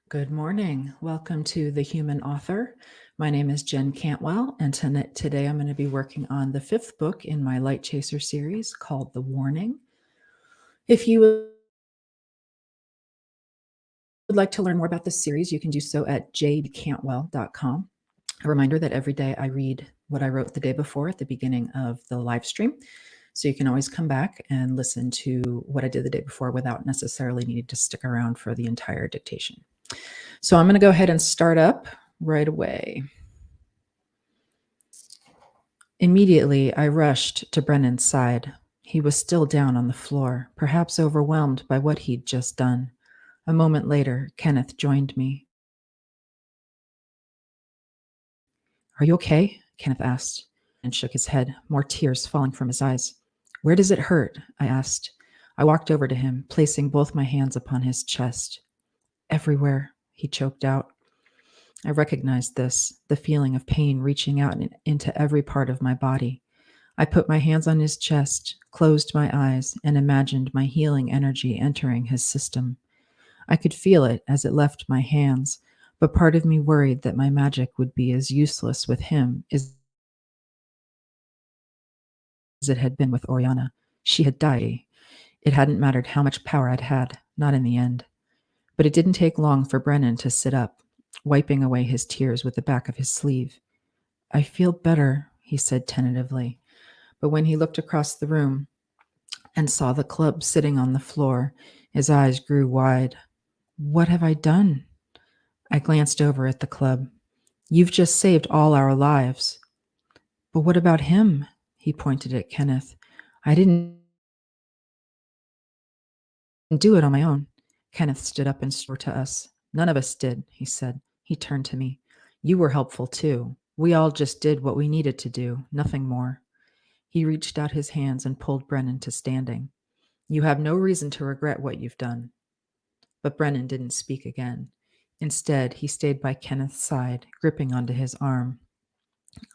Good morning. Welcome to The Human Author. My name is Jen Cantwell, and today I'm going to be working on the 5th book in my Light Chaser series called The Warning. If you would like to learn more about this series, you can do so at jdcantwell.com. A reminder that every day I read what I wrote the day before at the beginning of the live stream. So you can always come back and listen to what I did the day before without necessarily needing to stick around for the entire dictation. So I'm going to go ahead and start up right away. Immediately, I rushed to Brennen's side. He was still down on the floor, perhaps overwhelmed by what he'd just done. A moment later, Kenneth joined me. "Are you okay?" Kenneth asked, and shook his head, more tears falling from his eyes. "Where does it hurt?" I asked. I walked over to him, placing both my hands upon his chest. "Everywhere," he choked out. I recognized this, the feeling of pain reaching out into every part of my body. I put my hands on his chest, closed my eyes, and imagined my healing energy entering his system. I could feel it as it left my hands, but part of me worried that my magic would be as useless with him as it had been with Oriana. She had died. It hadn't mattered how much power I'd had, not in the end. But it didn't take long for Brennen to sit up, wiping away his tears with the back of his sleeve. "I feel better," he said tentatively. But when he looked across the room and saw the club sitting on the floor, his eyes grew wide. "What have I done?" I glanced over at the club. "You've just saved all our lives." "But what about him?" He pointed at Kenneth. "I didn't do it on my own." Kenneth stood up and swore to us. "None of us did," he said. He turned to me. "You were helpful too. We all just did what we needed to do, nothing more." He reached out his hands and pulled Brennen to standing. "You have no reason to regret what you've done." But Brennen didn't speak again. Instead, he stayed by Kenneth's side, gripping onto his arm,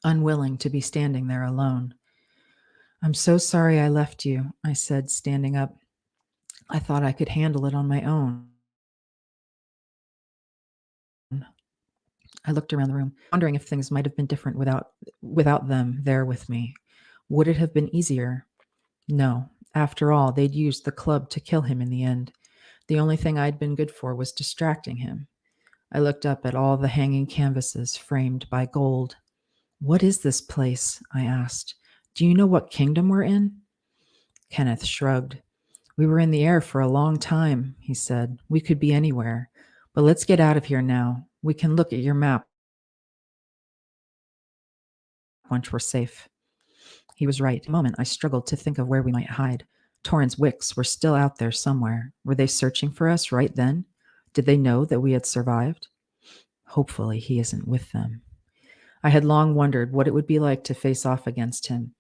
unwilling to be standing there alone. "I'm so sorry I left you," I said, standing up. "I thought I could handle it on my own." I looked around the room, wondering if things might have been different without them there with me. Would it have been easier? No. After all, they'd used the club to kill him in the end. The only thing I'd been good for was distracting him. I looked up at all the hanging canvases framed by gold. "What is this place?" I asked. "Do you know what kingdom we're in?" Kenneth shrugged. "We were in the air for a long time," he said. "We could be anywhere. But let's get out of here now. We can look at your map once we're safe." He was right. For a moment, I struggled to think of where we might hide. Torrance Wicks were still out there somewhere. Were they searching for us right then? Did they know that we had survived? Hopefully he isn't with them. I had long wondered what it would be like to face off against him.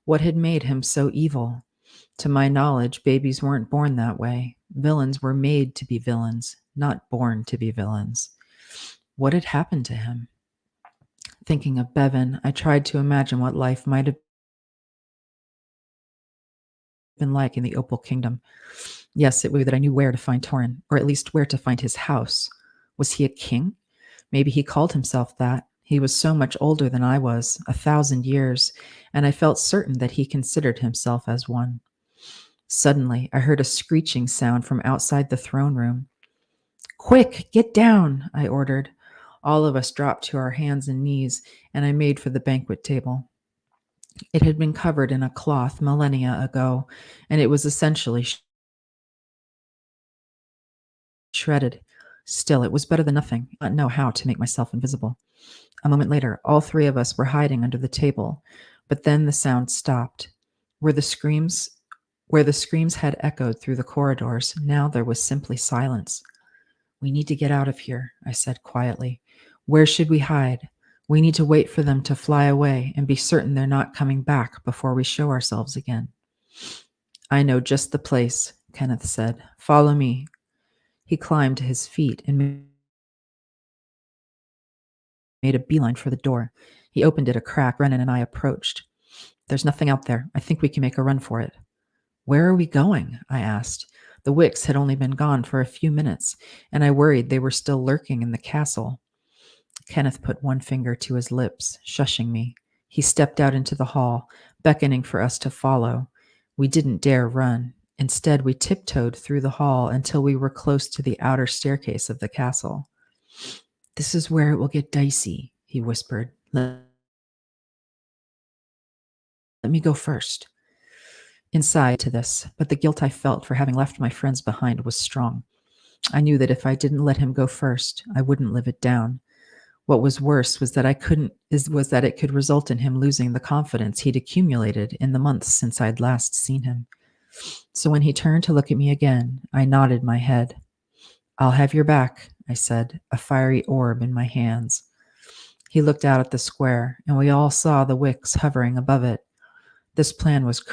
What had made him so evil? To my knowledge, babies weren't born that way. Villains were made to be villains, not born to be villains. What had happened to him? Thinking of Bevan, I tried to imagine what life might have been like in the Opal Kingdom. Yes, it was that I knew where to find Torrin, or at least where to find his house. Was he a king? Maybe he called himself that. He was so much older than I was, 1,000 years, and I felt certain that he considered himself as one. Suddenly, I heard a screeching sound from outside the throne room. "Quick, get down," I ordered. All of us dropped to our hands and knees, and I made for the banquet table. It had been covered in a cloth millennia ago, and it was essentially shredded. Still, it was better than nothing. I didn't know how to make myself invisible. A moment later, all three of us were hiding under the table, but then the sound stopped. Where the screams had echoed through the corridors, now there was simply silence. "We need to get out of here," I said quietly. "Where should we hide? We need to wait for them to fly away and be certain they're not coming back before we show ourselves again." "I know just the place," Kenneth said. "Follow me." He climbed to his feet and made a beeline for the door. He opened it a crack. Brennen and I approached. "There's nothing out there. I think we can make a run for it." "Where are we going?" I asked. The Wicks had only been gone for a few minutes, and I worried they were still lurking in the castle. Kenneth put one finger to his lips, shushing me. He stepped out into the hall, beckoning for us to follow. We didn't dare run. Instead, we tiptoed through the hall until we were close to the outer staircase of the castle. "This is where it will get dicey," he whispered. Let me go first." Inside to this, but the guilt I felt for having left my friends behind was strong. I knew that if I didn't let him go first, I wouldn't live it down. What was worse was that was that it could result in him losing the confidence he'd accumulated in the months since I'd last seen him. So when he turned to look at me again, I nodded my head. "I'll have your back," I said, a fiery orb in my hands. He looked out at the square, and we all saw the Wicks hovering above it. This plan was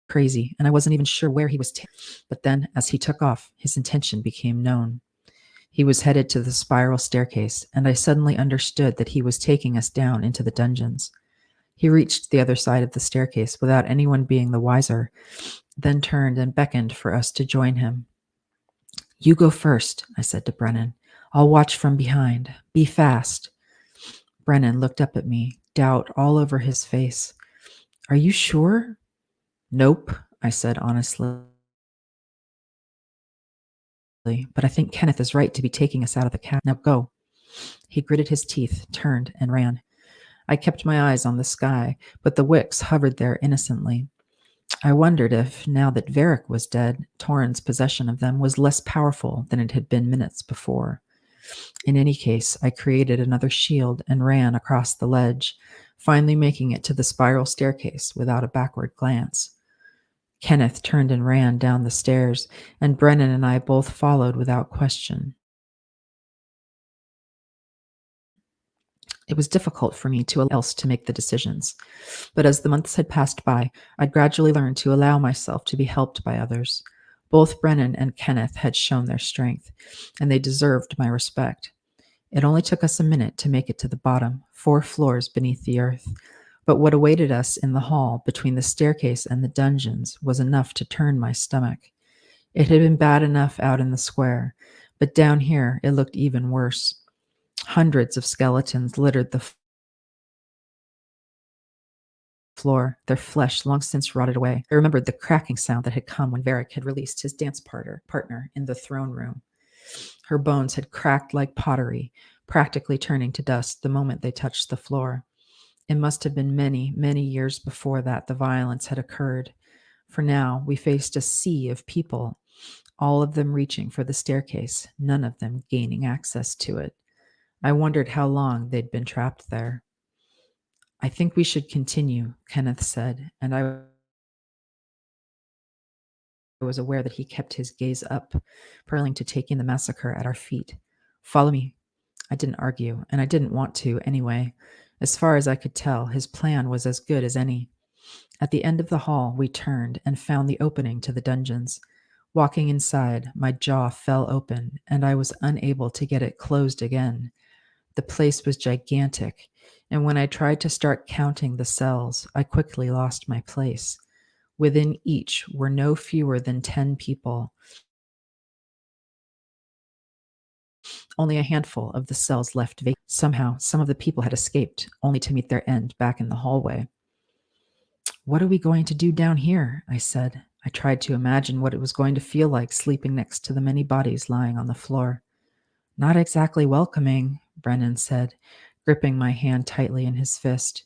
crazy, and I wasn't even sure where he was but then, as he took off, his intention became known. He was headed to the spiral staircase, and I suddenly understood that he was taking us down into the dungeons. He reached the other side of the staircase without anyone being the wiser, then turned and beckoned for us to join him. "You go first," I said to Brennen. "I'll watch from behind. Be fast." Brennen looked up at me, doubt all over his face. "Are you sure?" "Nope," I said honestly. "But I think Kenneth is right to be taking us out of the castle. Now go." He gritted his teeth, turned, and ran. I kept my eyes on the sky, but the Wicks hovered there innocently. I wondered if, now that Varik was dead, Torrhen's possession of them was less powerful than it had been minutes before. In any case, I created another shield and ran across the ledge, finally making it to the spiral staircase without a backward glance. Kenneth turned and ran down the stairs, and Brennen and I both followed without question. It was difficult for me to allow else to make the decisions, but as the months had passed by, I'd gradually learned to allow myself to be helped by others. Both Brennen and Kenneth had shown their strength, and they deserved my respect. It only took us a minute to make it to the bottom, 4 floors beneath the earth. But what awaited us in the hall between the staircase and the dungeons was enough to turn my stomach. It had been bad enough out in the square, but down here it looked even worse. Hundreds of skeletons littered the floor, their flesh long since rotted away. I remembered the cracking sound that had come when Varik had released his dance partner in the throne room. Her bones had cracked like pottery, practically turning to dust the moment they touched the floor. It must have been many, many years before that the violence had occurred. For now, we faced a sea of people, all of them reaching for the staircase, none of them gaining access to it. I wondered how long they'd been trapped there. "I think we should continue," Kenneth said, and I was aware that he kept his gaze up, purling to take in the massacre at our feet. "Follow me." I didn't argue, and I didn't want to anyway. As far as I could tell, his plan was as good as any. At the end of the hall, we turned and found the opening to the dungeons. Walking inside, my jaw fell open, and I was unable to get it closed again. The place was gigantic, and when I tried to start counting the cells, I quickly lost my place. Within each were no fewer than 10 people. Only a handful of the cells left vacant. Somehow, some of the people had escaped, only to meet their end back in the hallway. "What are we going to do down here?" I said. I tried to imagine what it was going to feel like sleeping next to the many bodies lying on the floor. "Not exactly welcoming," Brennen said, gripping my hand tightly in his fist.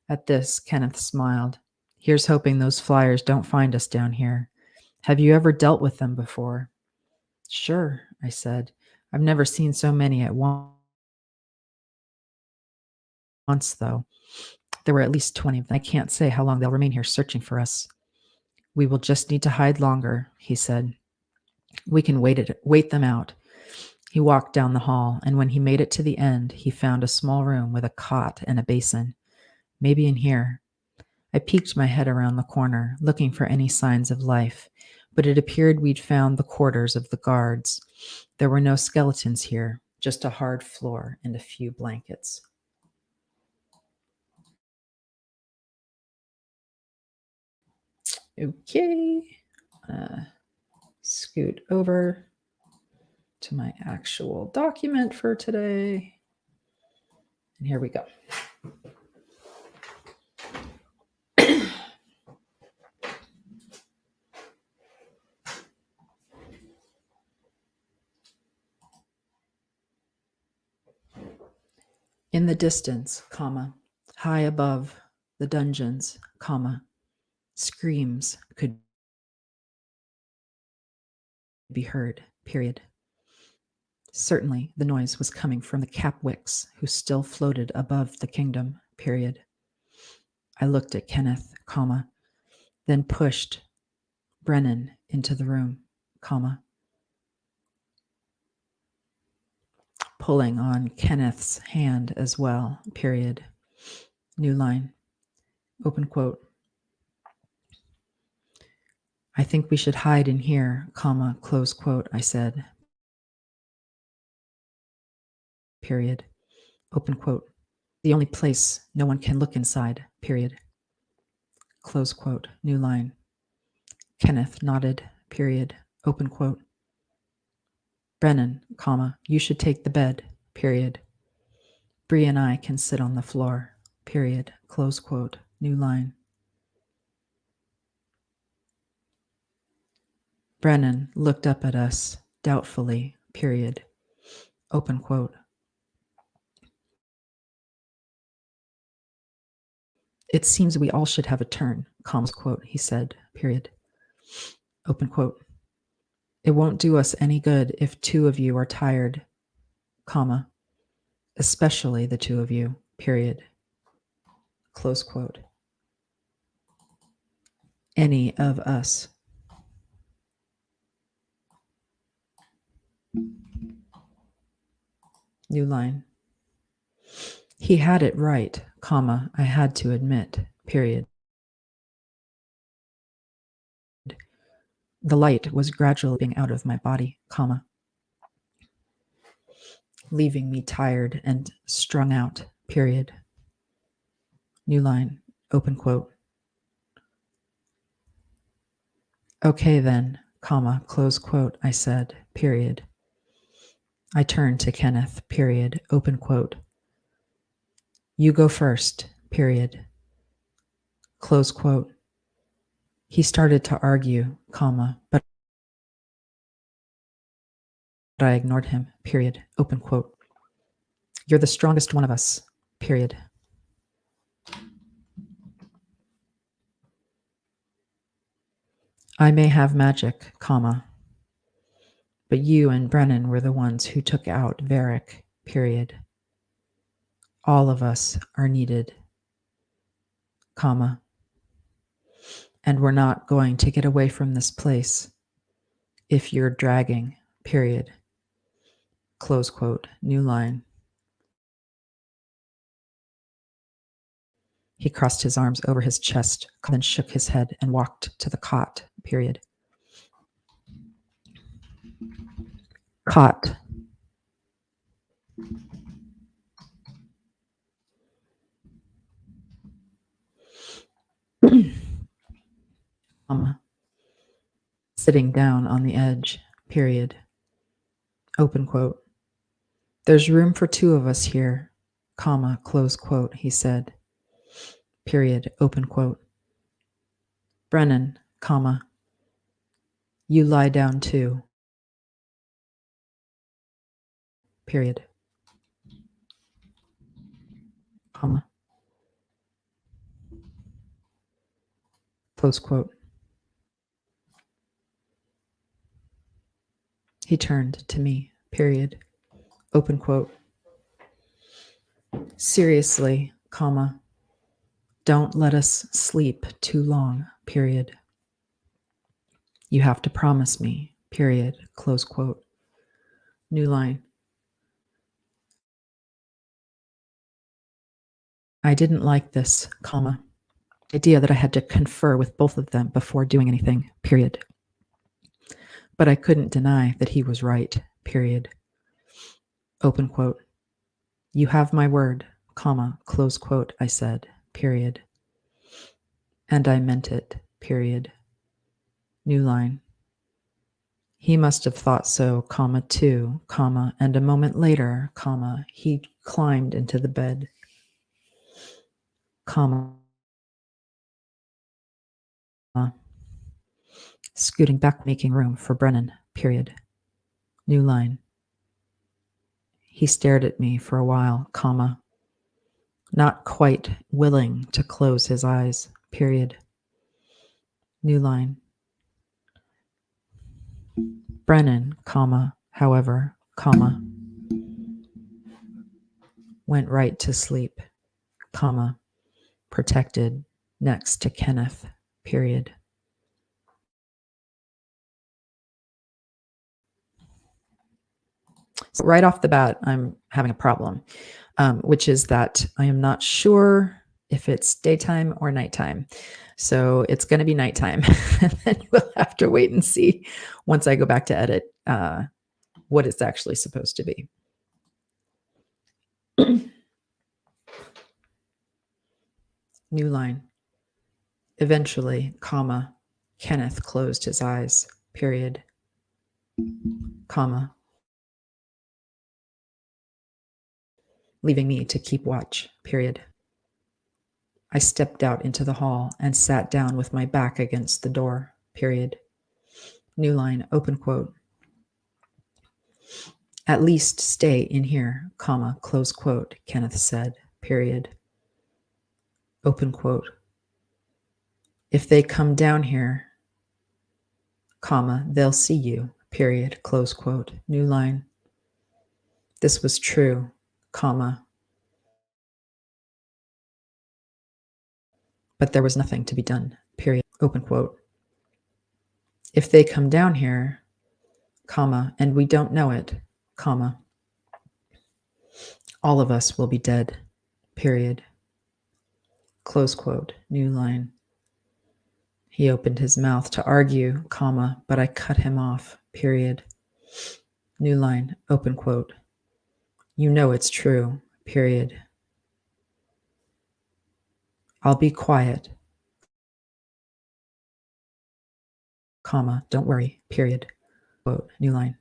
At this, Kenneth smiled. "Here's hoping those flyers don't find us down here. Have you ever dealt with them before?" "Sure," I said. "I've never seen so many at once, though. There were at least 20 of them. I can't say how long they'll remain here searching for us." "We will just need to hide longer," he said. "We can wait them out." He walked down the hall, and when he made it to the end, he found a small room with a cot and a basin. "Maybe in here." I peeked my head around the corner, looking for any signs of life, but it appeared we'd found the quarters of the guards. There were no skeletons here, just a hard floor and a few blankets. Okay. Scoot over to my actual document for today. And here we go. In the distance, comma, high above the dungeons, comma, screams could be heard, period. Certainly the noise was coming from the cap Wicks, who still floated above the kingdom, period. I looked at Kenneth, comma, then pushed Brennen into the room, comma, pulling on Kenneth's hand as well, period. New line, open quote. I think we should hide in here, comma, close quote, I said, period, open quote. The only place no one can look inside, period. Close quote, new line. Kenneth nodded, period, open quote. Brennen, comma, you should take the bed, period. Bree and I can sit on the floor, period, close quote, new line. Brennen looked up at us, doubtfully, period, open quote. It seems we all should have a turn, close quote, he said, period, open quote. It won't do us any good if two of you are tired, comma, especially the two of you, period, close quote. Any of us. New line. He had it right, comma, I had to admit, period. The light was gradually being out of my body, comma, leaving me tired and strung out, period. New line, open quote. Okay then, comma, close quote, I said, period. I turned to Kenneth, period, open quote. You go first, period. Close quote. He started to argue, comma, but I ignored him, period, open quote. You're the strongest one of us, period. I may have magic, comma, but you and Brennen were the ones who took out Varik, period. All of us are needed, comma, and we're not going to get away from this place if you're dragging, period. Close quote, new line. He crossed his arms over his chest, then shook his head and walked to the cot, period. Cot. Sitting down on the edge, period. Open quote. There's room for two of us here, comma, close quote, he said. Period, open quote. Brennen, comma, you lie down too. Period. Comma. Close quote. He turned to me, period. Open quote. Seriously, comma, don't let us sleep too long, period. You have to promise me, period, close quote. New line. I didn't like this, comma, idea that I had to confer with both of them before doing anything, period. But I couldn't deny that he was right, period. Open quote. You have my word, comma, close quote, I said, period. And I meant it, period, New line. He must have thought so, comma, too, comma, and a moment later, comma, he climbed into the bed, comma, scooting back, making room for Brennen, period. New line. He stared at me for a while, comma, not quite willing to close his eyes, period. New line. Brennen, comma, however, comma, went right to sleep, comma, protected next to Kenneth, period. So right off the bat, I'm having a problem, which is that I am not sure if it's daytime or nighttime. So it's going to be nighttime. And then we'll have to wait and see once I go back to edit what it's actually supposed to be. New line. Eventually, comma, Kenneth closed his eyes, period, comma, leaving me to keep watch, period. I stepped out into the hall and sat down with my back against the door, period. New line, open quote. At least stay in here, comma, close quote, Kenneth said, period. Open quote. If they come down here, comma, they'll see you, period, close quote. New line. This was true, comma, but there was nothing to be done, period, open quote. If they come down here, comma, and we don't know it, comma, all of us will be dead, period, close quote, new line. He opened his mouth to argue, comma, but I cut him off, period. New line, open quote. You know it's true, period. I'll be quiet, comma, don't worry, period, quote, new line.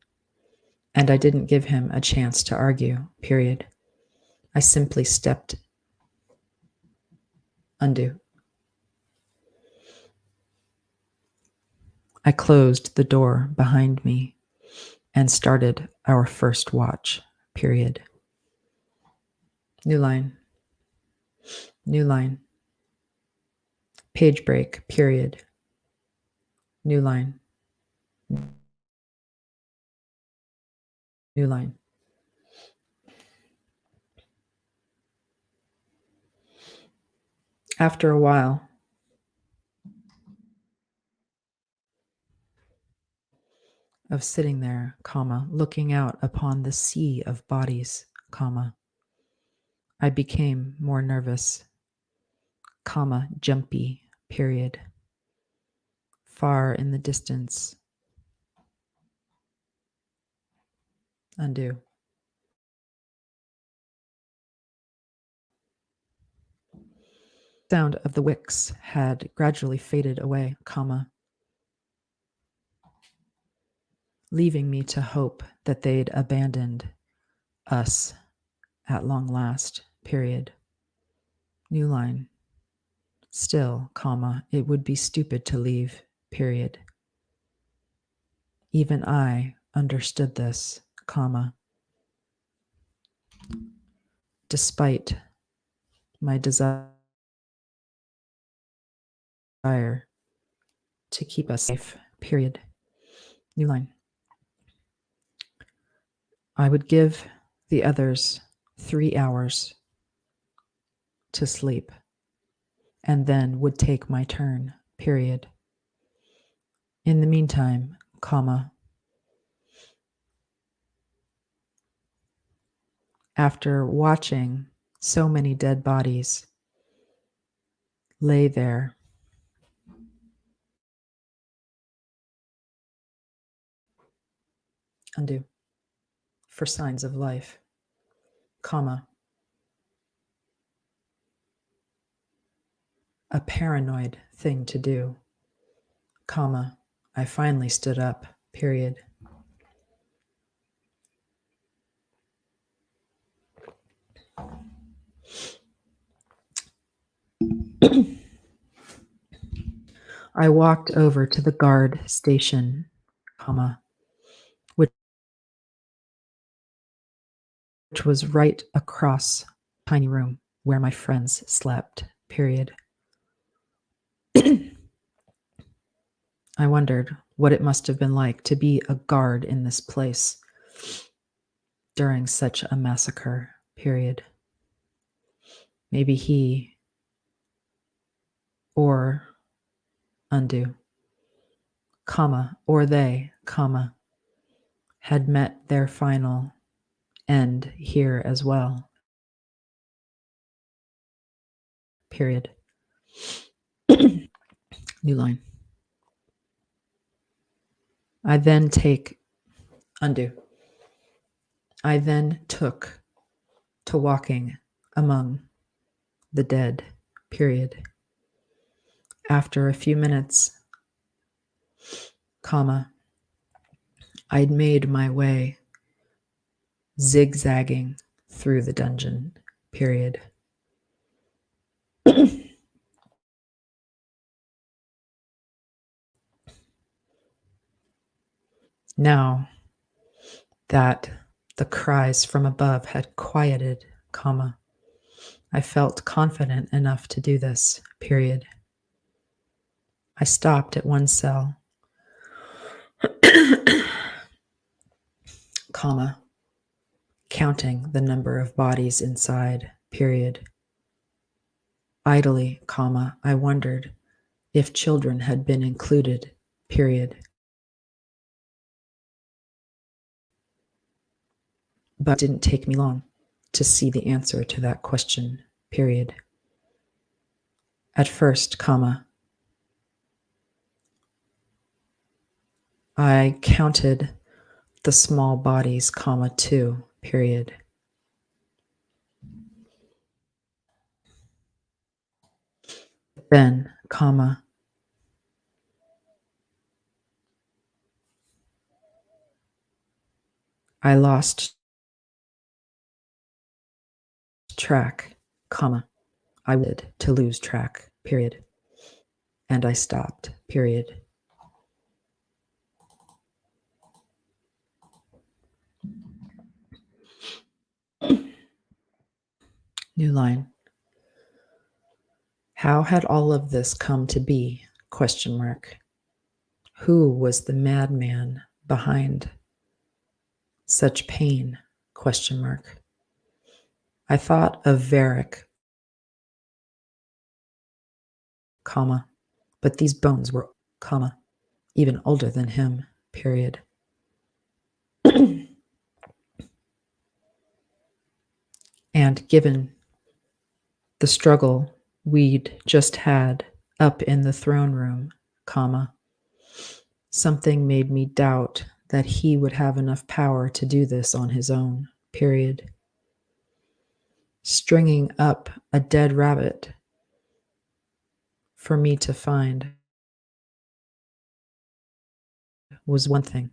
And I didn't give him a chance to argue, period. I simply stepped undo. I closed the door behind me and started our first watch, period. New line. New line. Page break, period. New line. New line. After a while, of sitting there, comma, looking out upon the sea of bodies, comma, I became more nervous, comma, jumpy, period. Far in the distance. Undo. Sound of the Wicks had gradually faded away, comma, leaving me to hope that they'd abandoned us at long last, period. New line. Still, comma, it would be stupid to leave, period. Even I understood this, comma, despite my desire to keep us safe, period. New line. I would give the others 3 hours to sleep and then would take my turn, period. In the meantime, comma, after watching so many dead bodies lay there, undo, for signs of life, comma, a paranoid thing to do, comma, I finally stood up, period. I walked over to the guard station, which was right across the tiny room where my friends slept, period. I wondered what it must have been like to be a guard in this place during such a massacre, period. Maybe he or undo, or they, had met their final end here as well, period. New line. I then took to walking among the dead, period. After a few minutes, I'd made my way zigzagging through the dungeon, period. Now that the cries from above had quieted, I felt confident enough to do this, period. I stopped at one cell, counting the number of bodies inside, period. Idly, I wondered if children had been included, period. But it didn't take me long to see the answer to that question, period. At first, I counted the small bodies, too, period. Then, I lost track, I wanted to lose track, period. And I stopped, period. New line. How had all of this come to be? Question mark. Who was the madman behind such pain? Question mark. I thought of Varik, but these bones were, even older than him, period. And given the struggle we'd just had up in the throne room, something made me doubt that he would have enough power to do this on his own, period. Stringing up a dead rabbit for me to find was one thing,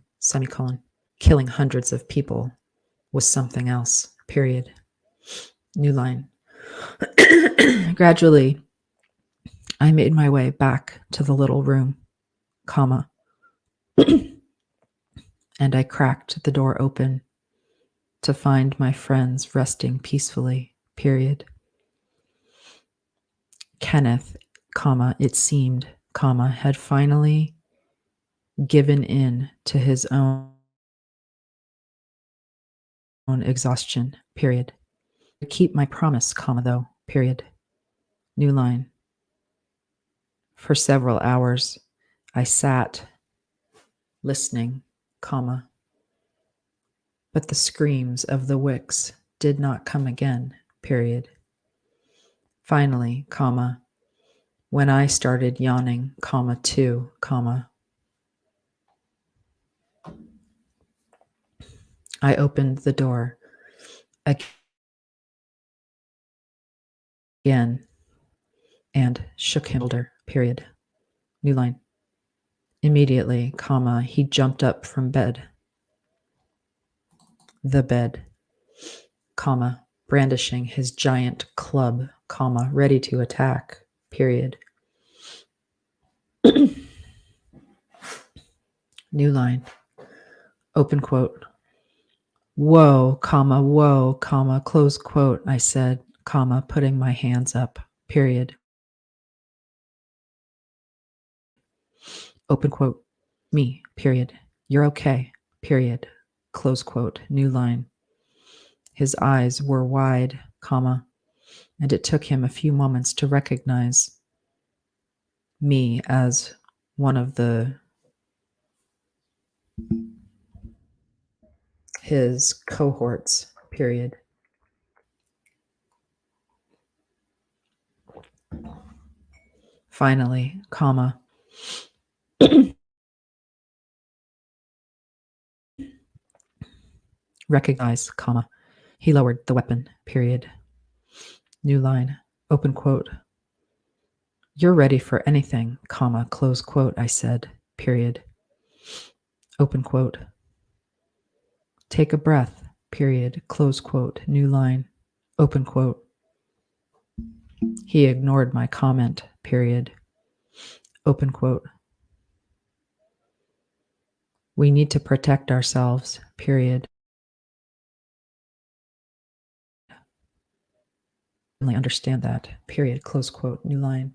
killing hundreds of people was something else, period. New line. Gradually, I made my way back to the little room, and I cracked the door open to find my friends resting peacefully, period. Kenneth, it seemed, had finally given in to his own exhaustion, period. I keep my promise, though, period. New line. For several hours, I sat listening, but the screams of the Wicks did not come again, period. Finally, when I started yawning, too, I opened the door again and shook him shoulder, period. New line. Immediately, comma, he jumped up from the bed, comma, brandishing his giant club, comma, ready to attack, period. New line, open quote. Whoa, comma, close quote, I said, comma, putting my hands up, period. Open quote. Me, period. You're okay, period. Close quote. New line. His eyes were wide, comma, and it took him a few moments to recognize me as one of his cohorts, period. Finally, comma, recognize, comma, he lowered the weapon, period. New line, open quote. You're ready for anything, comma, close quote, I said, period. Open quote. Take a breath, period, close quote, new line, open quote. He ignored my comment, period. Open quote. We need to protect ourselves, period. I understand that, period, close quote, new line.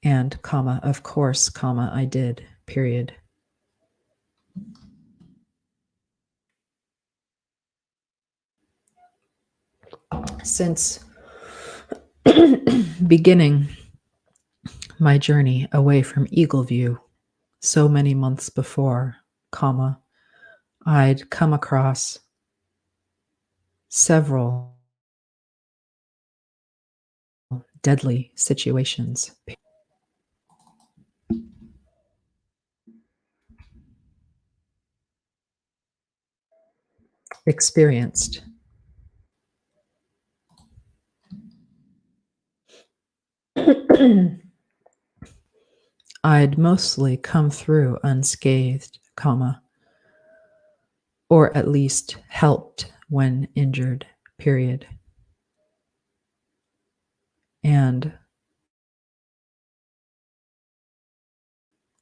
And, comma, of course, comma, I did, period. Since beginning my journey away from Eagleview so many months before, comma, I'd come across several deadly situations. Experienced. I'd mostly come through unscathed, comma, or at least helped when injured, period. And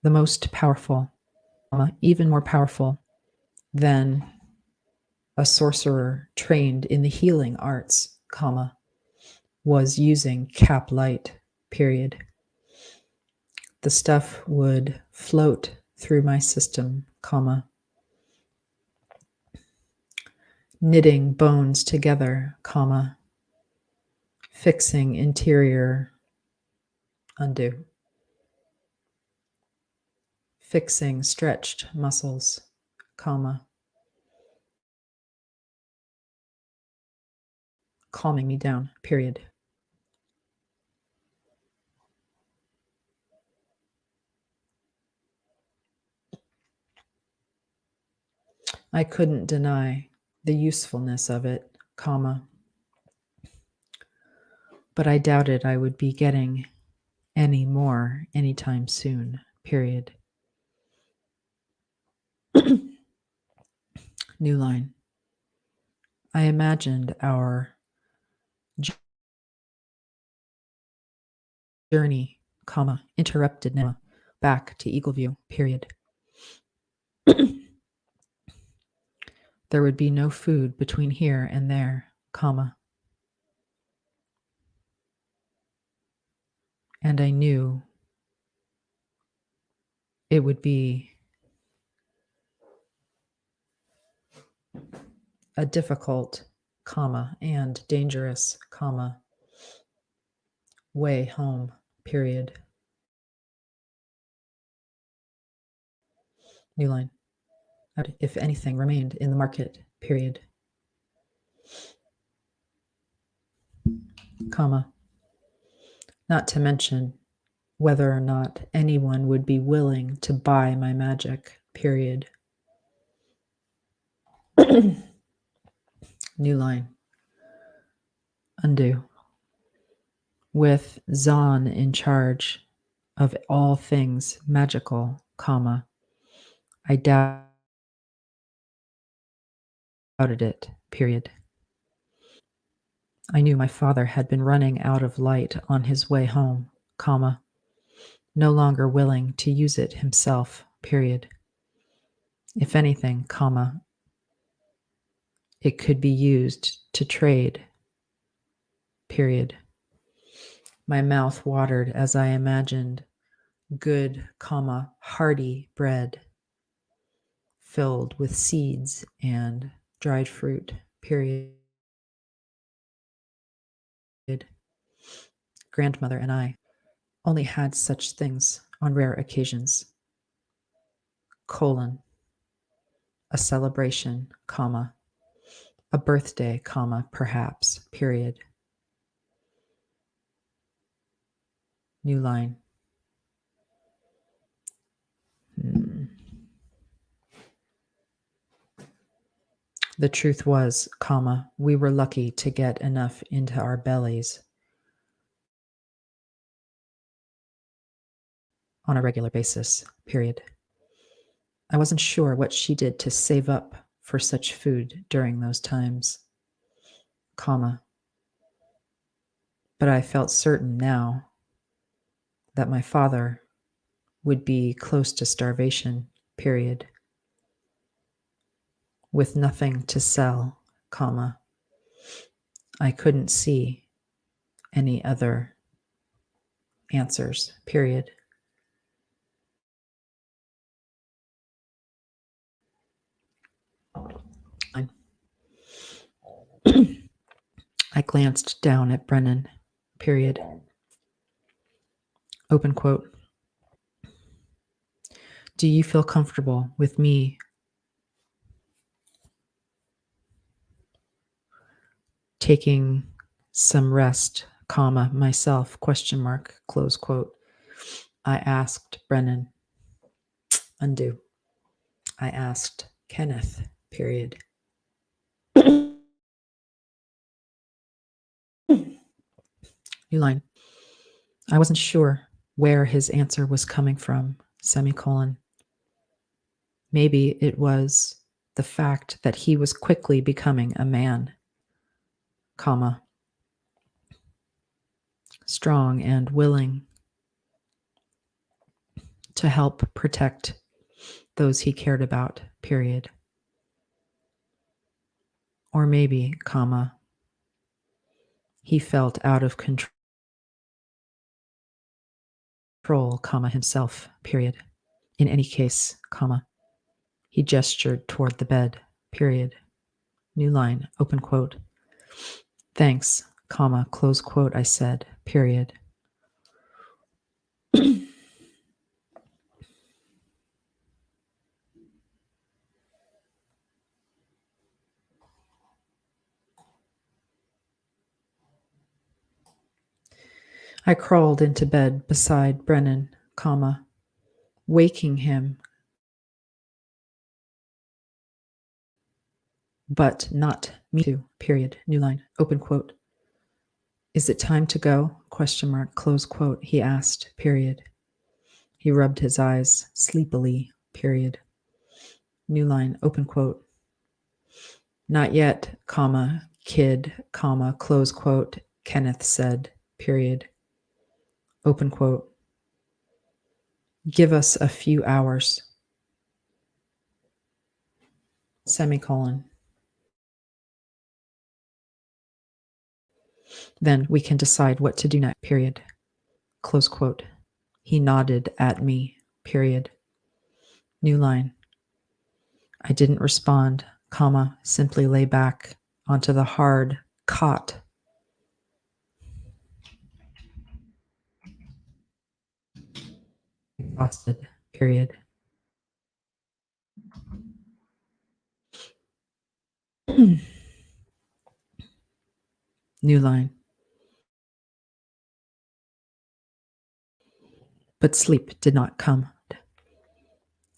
the most powerful, even more powerful than a sorcerer trained in the healing arts, comma, was using cap light, period. The stuff would float through my system, comma, knitting bones together, comma, fixing interior undo, fixing stretched muscles, comma, calming me down, period. I couldn't deny the usefulness of it, comma, but I doubted I would be getting any more anytime soon, period. New line. I imagined our journey, comma, interrupted now, back to Eagleview, period. There would be no food between here and there, comma. And I knew it would be a difficult, comma, and dangerous, comma, way home, period. New line. If anything remained in the market, period. Comma. Not to mention whether or not anyone would be willing to buy my magic, period. New line. Undo. With Zahn in charge, of all things magical, I doubted it, period. I knew my father had been running out of light on his way home, no longer willing to use it himself, period. If anything, it could be used to trade, period. My mouth watered as I imagined good, hearty bread filled with seeds and dried fruit, period. Grandmother and I only had such things on rare occasions. A celebration, a birthday, perhaps, period. New line. The truth was, we were lucky to get enough into our bellies on a regular basis, period. I wasn't sure what she did to save up for such food during those times, but I felt certain now that my father would be close to starvation, period. With nothing to sell, I couldn't see any other answers, period. I glanced down at Brennen, period. Open quote. Do you feel comfortable with me taking some rest, myself, question mark, close quote. I asked Brennen. Undo. I asked Kenneth, period. New line. I wasn't sure where his answer was coming from, semicolon. Maybe it was the fact that he was quickly becoming a man, strong and willing to help protect those he cared about, period. Or maybe, he felt out of control, himself, period. In any case, he gestured toward the bed, period. New line, open quote. Thanks, close quote, I said, period. I crawled into bed beside Brennen, waking him, but not me too, period. New line, open quote. Is it time to go? Question mark, close quote, he asked, period. He rubbed his eyes sleepily, period. New line, open quote. Not yet, kid, close quote, Kenneth said, period. Open quote. Give us a few hours. Semicolon. Then we can decide what to do next, period. Close quote. He nodded at me, period. New line. I didn't respond, simply lay back onto the hard cot. Exhausted, period. New line. But sleep did not come.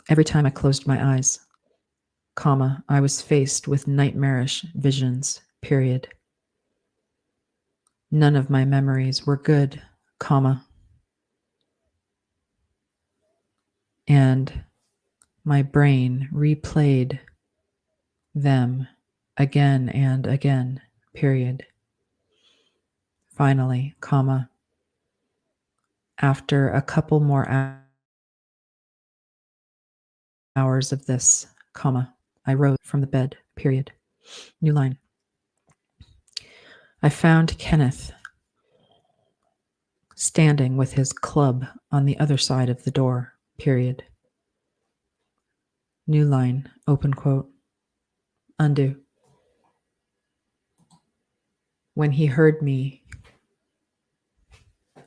Every time I closed my eyes, I was faced with nightmarish visions, period. None of my memories were good, and my brain replayed them again and again, period. Finally, comma, after a couple more hours of this, comma, I rose from the bed, period. New line. I found Kenneth standing with his club on the other side of the door, period. New line, open quote. Undo. When he heard me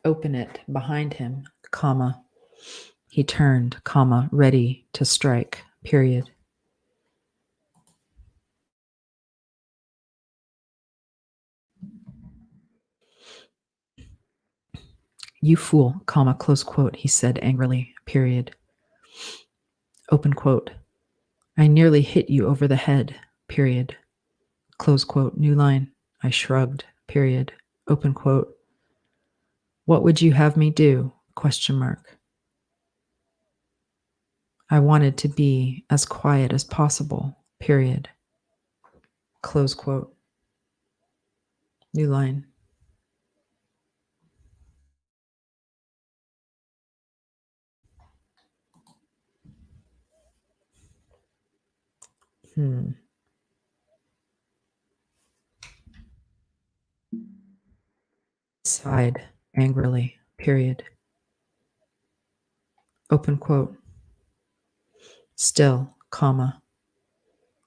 open it behind him, comma, he turned, comma, ready to strike, period. You fool, comma, close quote, he said angrily, period. Open quote. I nearly hit you over the head, period. Close quote, new line. I shrugged, period. Open quote. What would you have me do? Question mark. I wanted to be as quiet as possible, period. Close quote. New line. Sighed angrily, period. Open quote. Still, comma.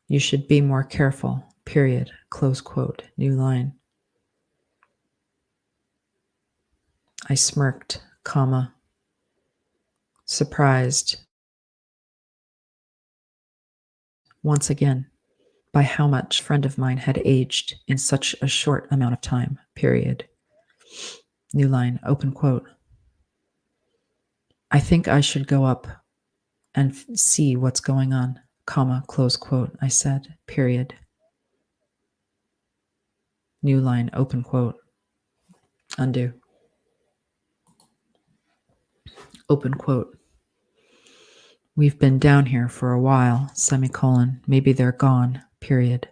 You should be more careful, period. Close quote. New line. I smirked, comma. Surprised once again by how much a friend of mine had aged in such a short amount of time, period. New line, open quote. I think I should go up and see what's going on, comma, close quote, I said, period. New line, open quote. Undo. Open quote. We've been down here for a while, semicolon. Maybe they're gone, period.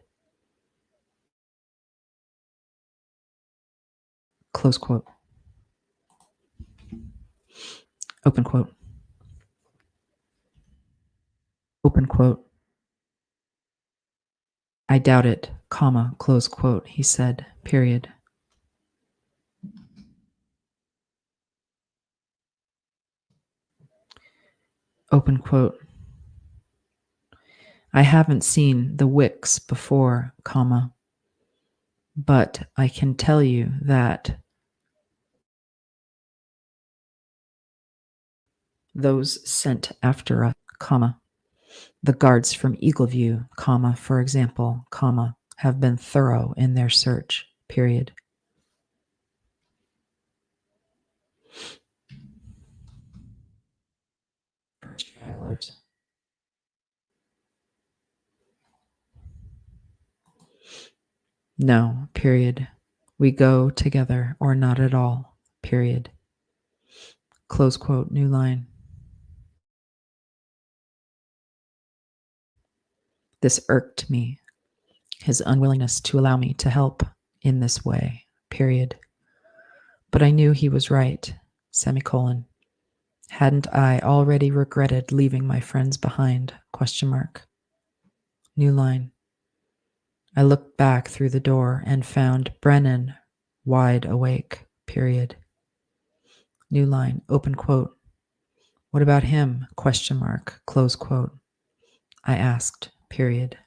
Close quote. Open quote. Open quote. I doubt it, comma, close quote, he said, period. Open quote. I haven't seen the Wicks before, comma, but I can tell you that those sent after us, comma, the guards from Eagleview, comma, for example, comma, have been thorough in their search, period. No, period. We go together or not at all, period. Close quote, new line. This irked me, his unwillingness to allow me to help in this way, period. But I knew he was right, semicolon. Hadn't I already regretted leaving my friends behind, question mark. New line. I looked back through the door and found Brennen wide awake, period. New line, open quote. What about him, question mark, close quote. I asked, period.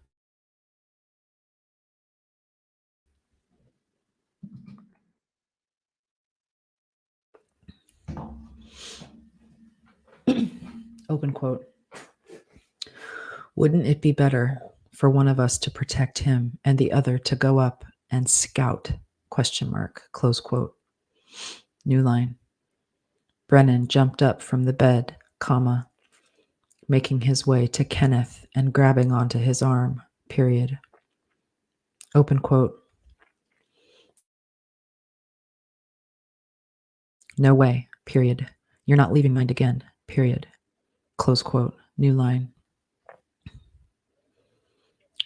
Open quote. Wouldn't it be better for one of us to protect him and the other to go up and scout, question mark, close quote. New line. Brennen jumped up from the bed, comma, making his way to Kenneth and grabbing onto his arm, period. Open quote. No way, period. You're not leaving mine again, period. close quote, new line.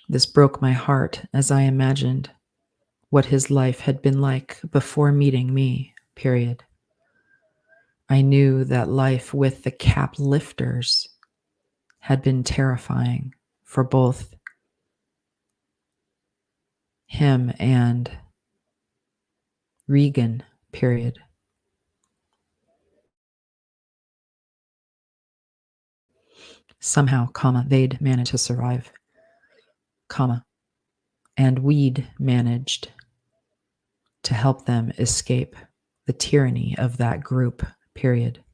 This broke my heart as I imagined what his life had been like before meeting me, period. I knew that life with the cap lifters had been terrifying for both him and Regan, period. Somehow, they'd managed to survive, and we'd managed to help them escape the tyranny of that group, period.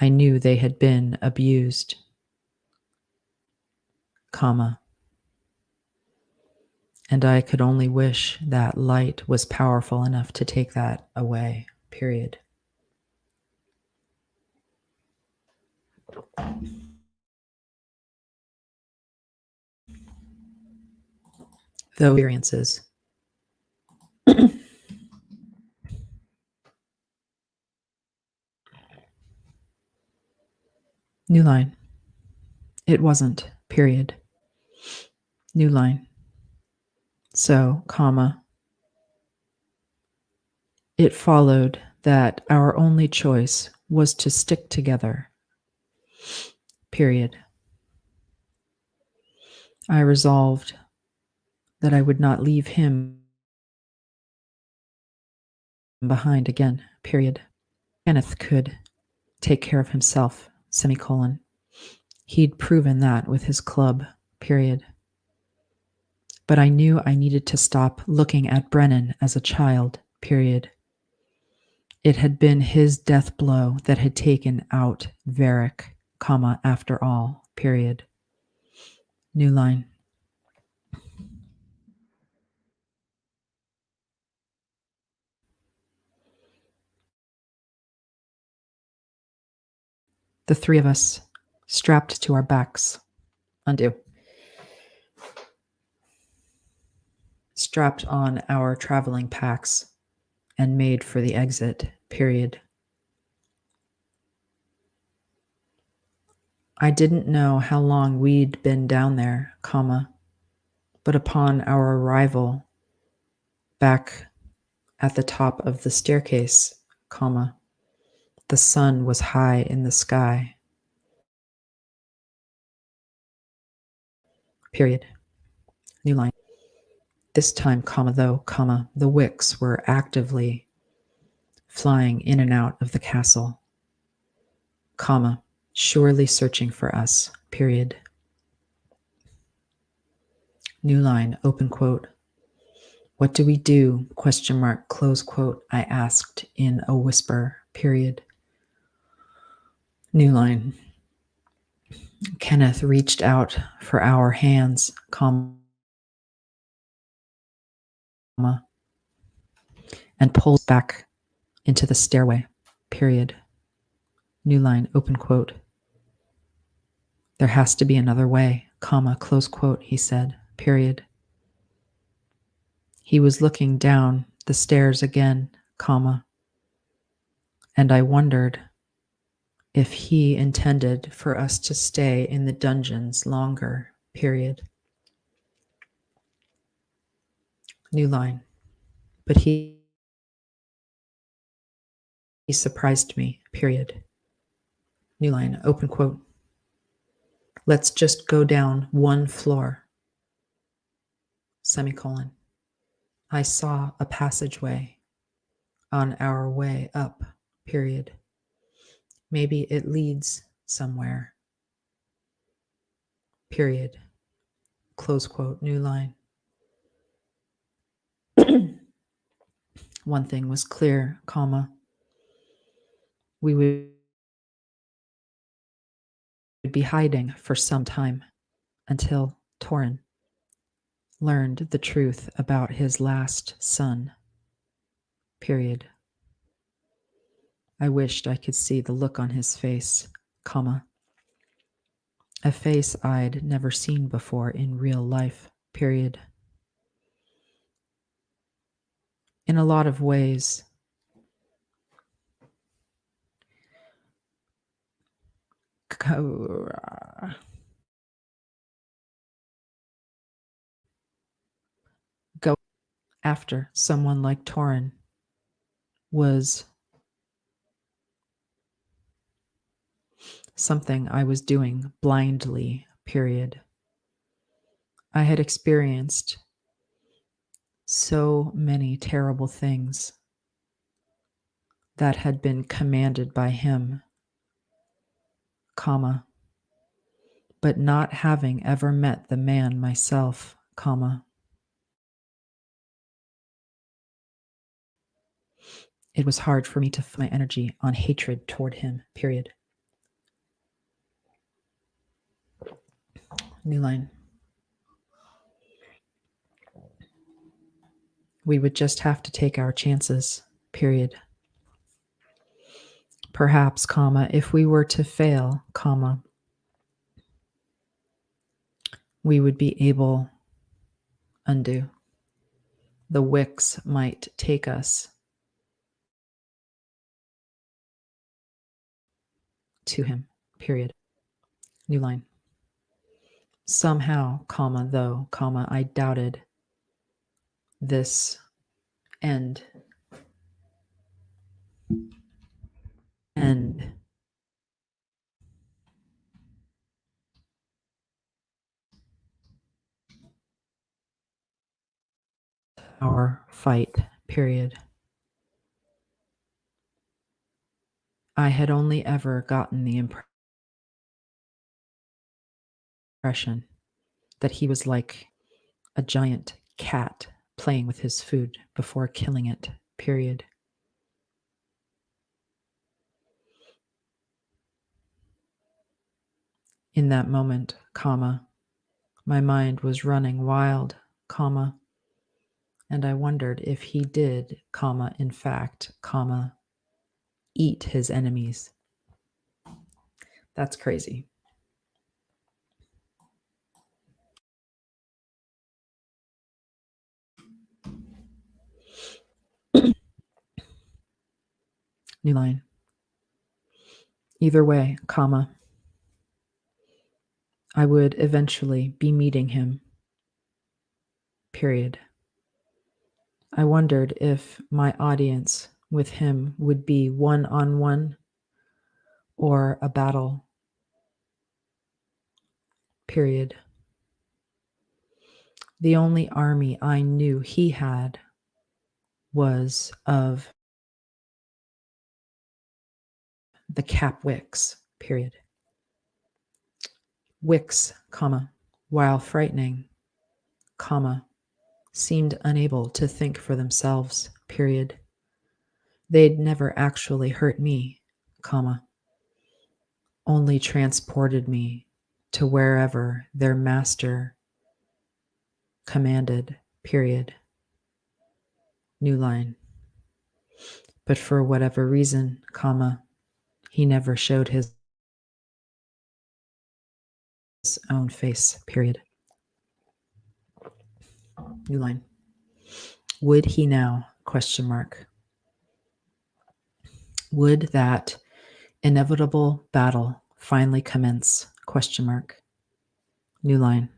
I knew they had been abused, and I could only wish that light was powerful enough to take that away, period. Those experiences. New line. It wasn't, period. New line. So, it followed that our only choice was to stick together, period. I resolved that I would not leave him behind again, period. Kenneth could take care of himself, semicolon. He'd proven that with his club, period. But I knew I needed to stop looking at Brennen as a child, period. It had been his death blow that had taken out Varik, after all, period. New line. The three of us, strapped to our backs, strapped on our traveling packs, and made for the exit, period. I didn't know how long we'd been down there, but upon our arrival back at the top of the staircase, the sun was high in the sky, period. New line. This time, the Wicks were actively flying in and out of the castle, surely searching for us, period. New line, open quote. What do we do? Question mark, close quote, I asked in a whisper, period. New line. Kenneth reached out for our hands, and pulled back into the stairway, period. New line, open quote. There has to be another way, close quote, he said, period. He was looking down the stairs again, and I wondered if he intended for us to stay in the dungeons longer, period. New line. But he surprised me, period. New line, open quote. Let's just go down one floor, semicolon. I saw a passageway on our way up, period. Maybe it leads somewhere, period. Close quote, new line. One thing was clear, we would be hiding for some time until Torin learned the truth about his last son, period. I wished I could see the look on his face, a face I'd never seen before in real life, period. In a lot of ways, Go after someone like Torin was something I was doing blindly, period. I had experienced so many terrible things that had been commanded by him, comma, but not having ever met the man myself, comma. It was hard for me to put my energy on hatred toward him, period. New line. We would just have to take our chances, period. Perhaps, comma, if we were to fail, comma, we would be able undo. The Wicks might take us to him, period. New line. Somehow, comma, though, comma, I doubted this end. Our fight, period. I had only ever gotten the impression that he was like a giant cat playing with his food before killing it, period. In that moment, comma, my mind was running wild, comma, and I wondered if he did, comma, in fact, comma, eat his enemies. That's crazy. New line. Either way, comma, I would eventually be meeting him, period. I wondered if my audience with him would be one-on-one or a battle, period. The only army I knew he had was of the Cap Wicks, period. Wicks, comma, while frightening, comma, seemed unable to think for themselves, period. They'd never actually hurt me, comma, only transported me to wherever their master commanded, period. New line. But for whatever reason, comma, he never showed his own face, period. New line. Would he now, question mark. Would that inevitable battle finally commence, question mark. New line.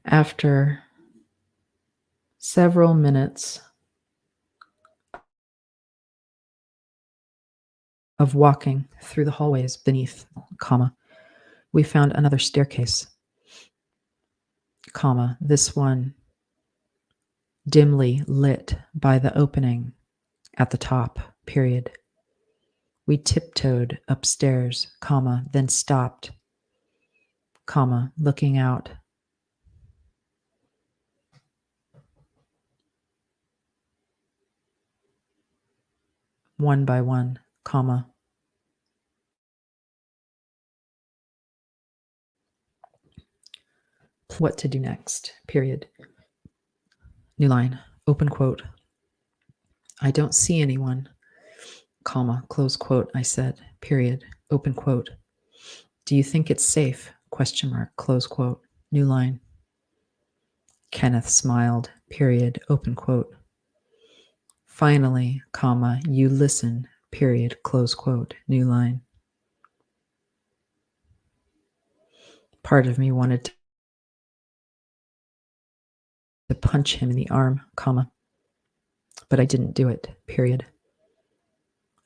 After several minutes of walking through the hallways beneath, comma, we found another staircase, comma, this one dimly lit by the opening at the top, period. We tiptoed upstairs, comma, then stopped, comma, looking out. One by one, comma. What to do next, period. New line, open quote. I don't see anyone, comma, close quote, I said, period, open quote. Do you think it's safe, question mark, close quote. New line. Kenneth smiled, period, open quote. Finally, comma, you listen, period, close quote, new line. Part of me wanted to punch him in the arm, comma, but I didn't do it, period.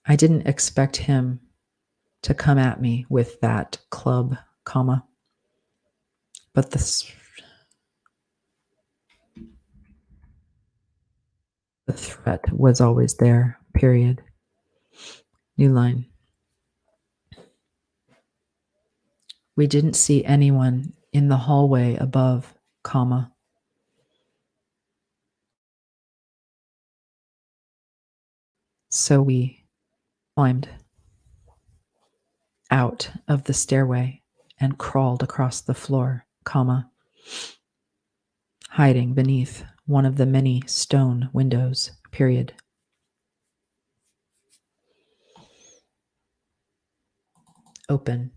I didn't expect him to come at me with that club, comma, but the threat was always there, period. New line. We didn't see anyone in the hallway above, comma. So we climbed out of the stairway and crawled across the floor, comma, hiding beneath one of the many stone windows, period. Open.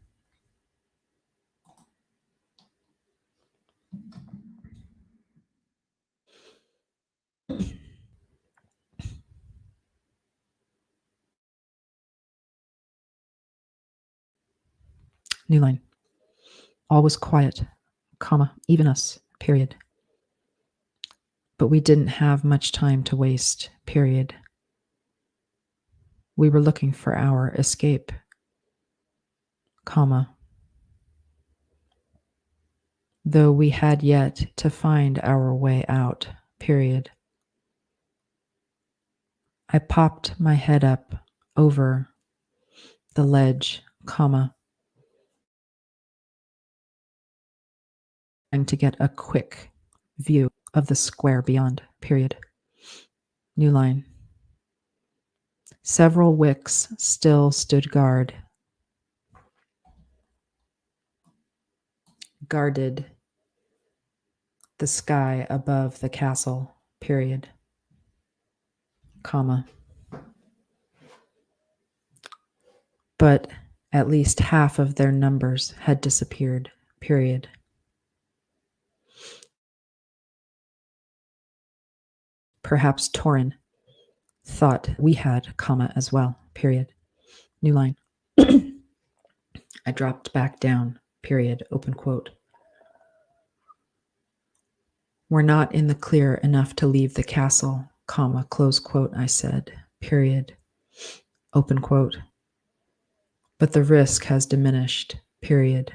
New line. All was quiet, comma, even us, period. But we didn't have much time to waste, period. We were looking for our escape, comma, though we had yet to find our way out, period. I popped my head up over the ledge, comma, trying to get a quick view of the square beyond, period. New line. Several Wicks still stood guarded the sky above the castle, period, comma. But at least half of their numbers had disappeared, period. Perhaps Torin thought we had, comma, as well, period. New line. I dropped back down, period, open quote. We're not in the clear enough to leave the castle, comma, close quote, I said, period, open quote. But the risk has diminished, period.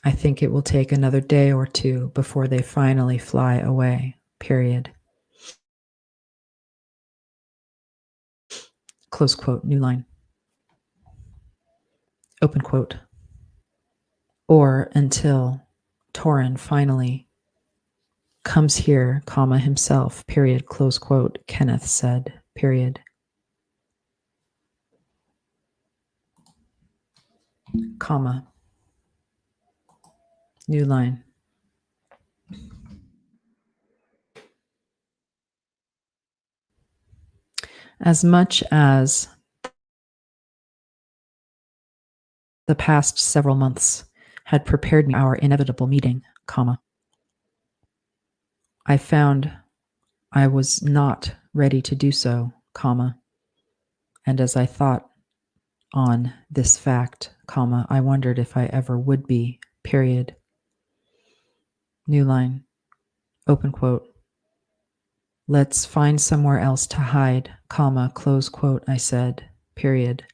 I think it will take another day or two before they finally fly away, period. Close quote, new line. Open quote. Or until Torin finally comes here, comma, himself, period, close quote, Kenneth said, period. Comma. New line. As much as the past several months had prepared me for our inevitable meeting, comma, I found I was not ready to do so, comma, and as I thought on this fact, comma, I wondered if I ever would be, period. New line, open quote. Let's find somewhere else to hide, comma, close quote, I said, period.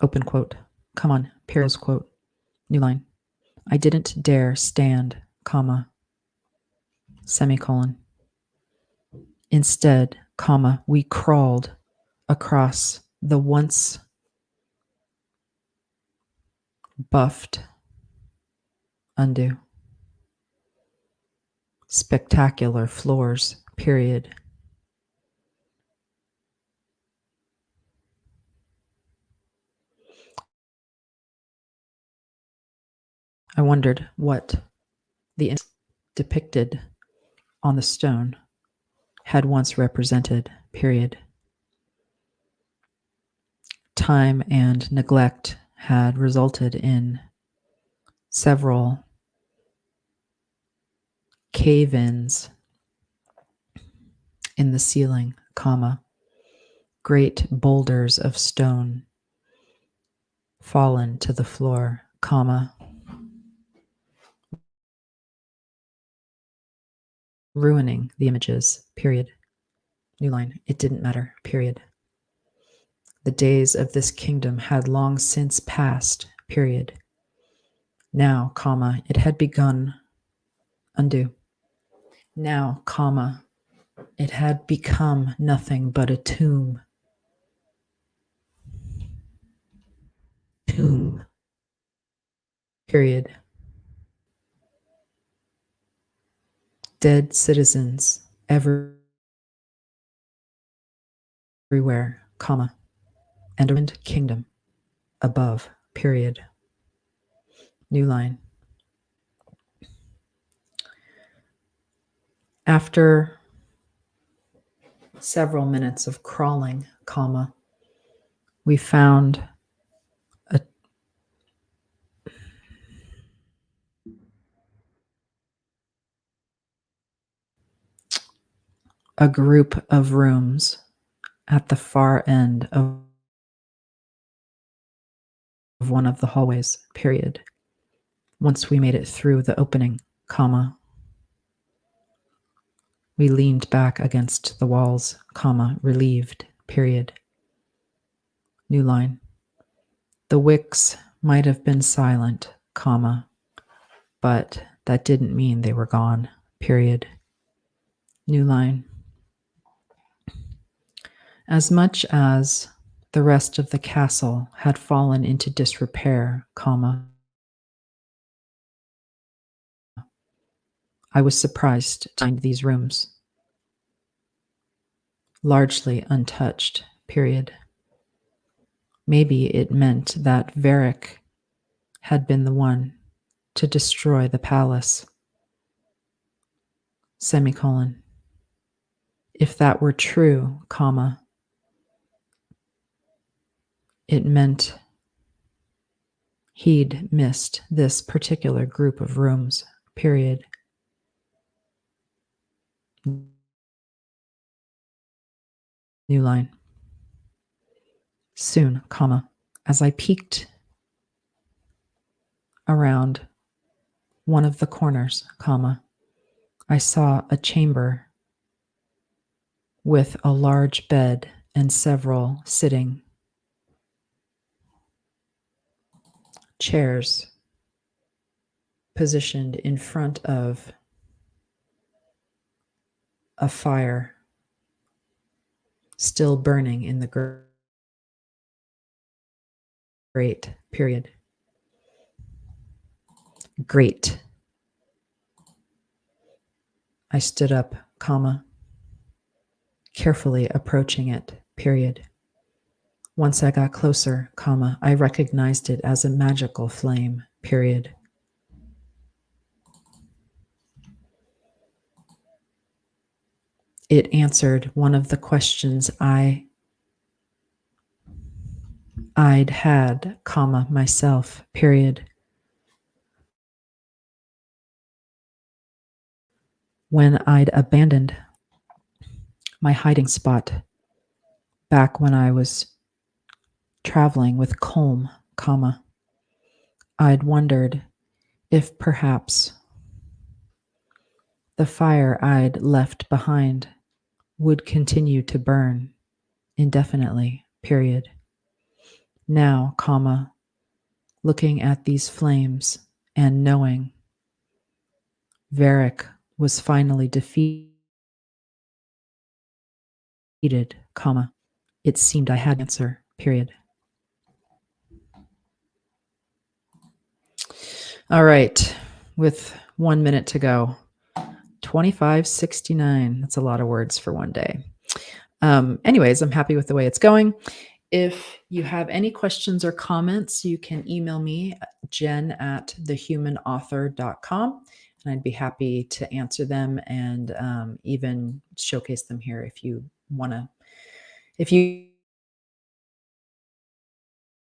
Open quote. Come on, close quote. New line. I didn't dare stand, comma, semicolon. Instead, comma, we crawled across the once buffed spectacular floors, period. I wondered what the image depicted on the stone had once represented, period. Time and neglect had resulted in several cave-ins in the ceiling, great boulders of stone fallen to the floor, ruining the images, period. New line, it didn't matter, period. The days of this kingdom had long since passed, period. Now, it had begun, undo. Now, it had become nothing but a tomb. Tomb, period. Dead citizens everywhere, and a ruined kingdom above, period. New line. After several minutes of crawling, we found a group of rooms at the far end of one of the hallways, period. Once we made it through the opening, we leaned back against the walls, relieved, period. New line. The Wicks might have been silent, but that didn't mean they were gone, period. New line. As much as the rest of the castle had fallen into disrepair, I was surprised to find these rooms largely untouched, period. Maybe it meant that Varik had been the one to destroy the palace, semicolon. If that were true, it meant he'd missed this particular group of rooms, period. New line. Soon, as I peeked around one of the corners, I saw a chamber with a large bed and several sitting chairs positioned in front of a fire still burning in the grate, period. Great. I stood up, carefully approaching it, period. Once I got closer, I recognized it as a magical flame, period. It answered one of the questions I'd had, myself, period. When I'd abandoned my hiding spot back when I was traveling with Colm, I'd wondered if perhaps the fire I'd left behind would continue to burn indefinitely, period. Now, looking at these flames and knowing Varik was finally defeated, it seemed I had an answer, period. All right, with 1 minute to go. 2569. That's a lot of words for one day. Anyways, I'm happy with the way it's going. If you have any questions or comments, you can email me, jen@thehumanauthor.com, and I'd be happy to answer them and even showcase them here if you want to. If you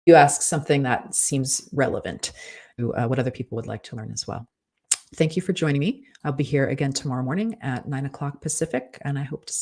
you ask something that seems relevant to what other people would like to learn as well. Thank you for joining me. I'll be here again tomorrow morning at 9 o'clock Pacific, and I hope to